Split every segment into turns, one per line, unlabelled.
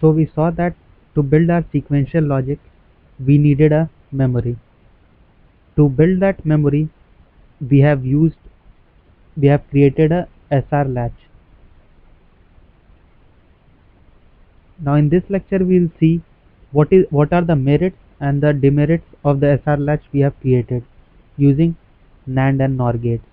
So we saw that to build our sequential logic, we needed a memory. To build that memory, we have created a SR latch. Now in this lecture we will see what are the merits and the demerits of the SR latch we have created using NAND and NOR gates.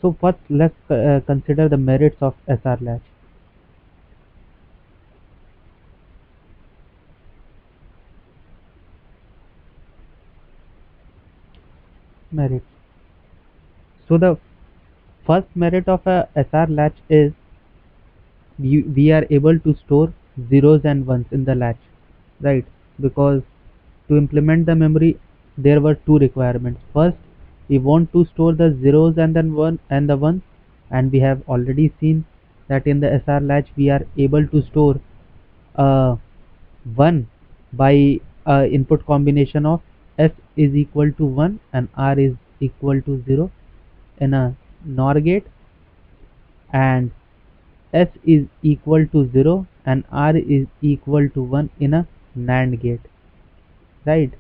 So first let's consider the merits of SR latch. Merits. So the first merit of a SR latch is we are able to store zeros and ones in the latch, right? Because to implement the memory there were two requirements. First, we want to store the zeros and then one and the ones, and we have already seen that in the SR latch we are able to store 1 by input combination of S is equal to 1 and R is equal to 0 in a NOR gate, and S is equal to 0 and R is equal to 1 in a NAND gate, right?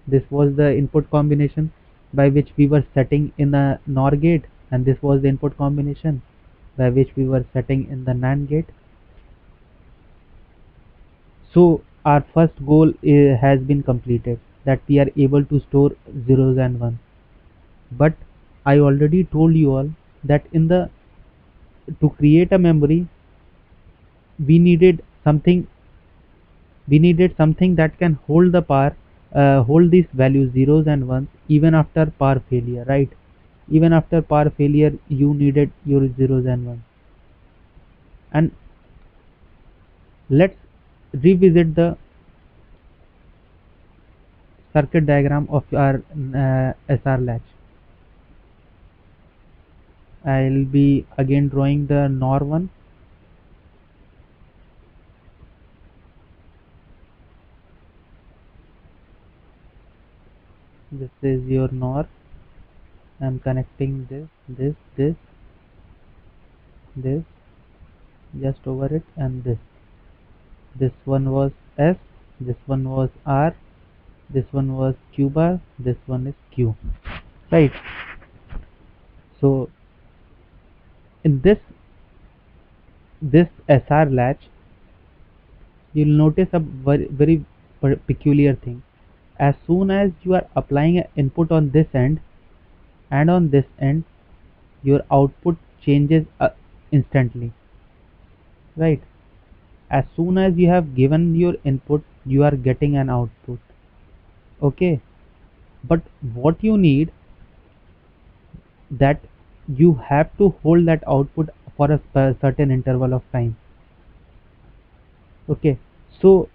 This was the input combination by which we were setting in the NOR gate, and this was the input combination by which we were setting in the NAND gate. So our first goal has been completed, that we are able to store zeros and ones. But I already told you all that to create a memory we needed something that can hold the power, hold these values zeros and ones even after power failure, right? Even after power failure you needed your zeros and ones. And let's revisit the circuit diagram of our SR latch. I'll be again drawing the NOR one. This is your NOR. I'm connecting this just over it, and this one was S, this one was R, this one was Q bar, this one is Q, right? So in this SR latch you'll notice a very peculiar thing. As soon as you are applying an input on this end and on this end, your output changes instantly, right? As soon as you have given your input you are getting an output, okay? But what you need, that you have to hold that output for a certain interval of time, okay? So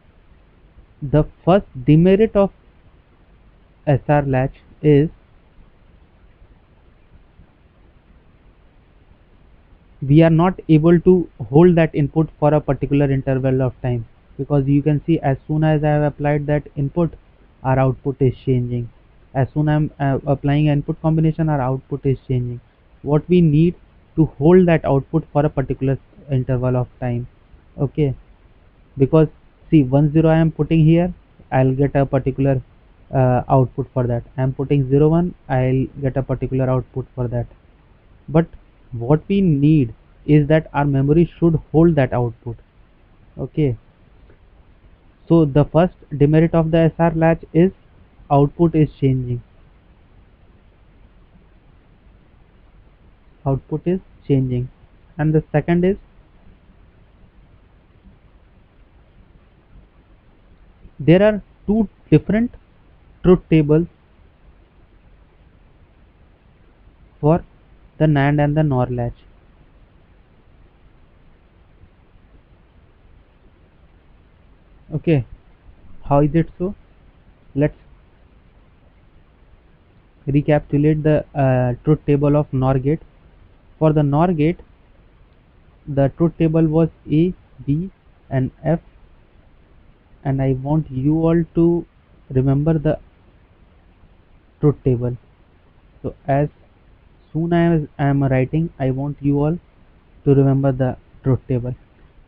the first demerit of SR latch is we are not able to hold that input for a particular interval of time, because you can see as soon as I have applied that input our output is changing. As soon as I'm applying an input combination our output is changing. What we need to hold that output for a particular interval of time, okay? Because see 10 I am putting here, I'll get a particular output for that. I am putting 01, I'll get a particular output for that. But what we need is that our memory should hold that output, okay? So the first demerit of the SR latch is output is changing. Output is changing. And the second is there are two different truth tables for the NAND and the NOR latch. Okay, how is it so? Let's recapitulate the truth table of NOR gate. For the NOR gate, the truth table was A, B and F, and I want you all to remember the truth table. So as soon as I am writing, I want you all to remember the truth table.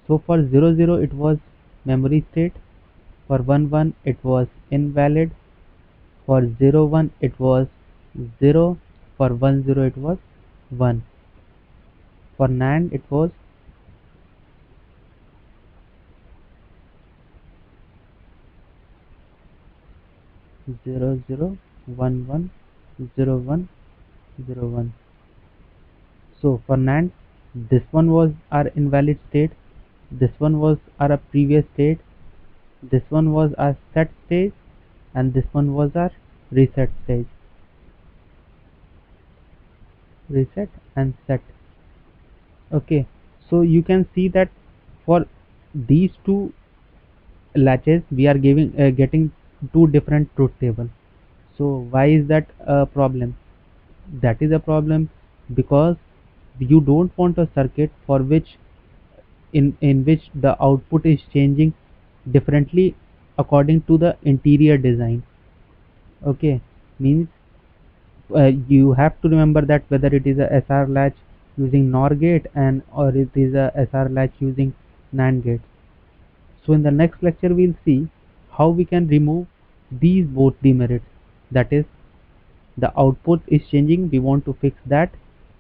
So for 00 it was memory state, for 11 it was invalid, for 01 it was 0, for 10 it was 1. For NAND it was 00, 11, 01, 01. So for NAND, this one was our invalid state, this one was our previous state, this one was our set stage, and this one was our reset stage. Reset and set. Okay, so you can see that for these two latches we are getting two different truth tables. So why is that a problem? That is a problem because you don't want a circuit for which in which the output is changing differently according to the interior design. Okay, means you have to remember that whether it is a SR latch using NOR gate and or it is a SR latch using NAND gate. So in the next lecture we'll see how we can remove these both demerits. That is, the output is changing, we want to fix that,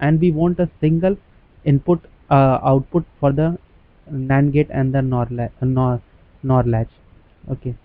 and we want a single input output for the NAND gate and the NOR latch. Okay,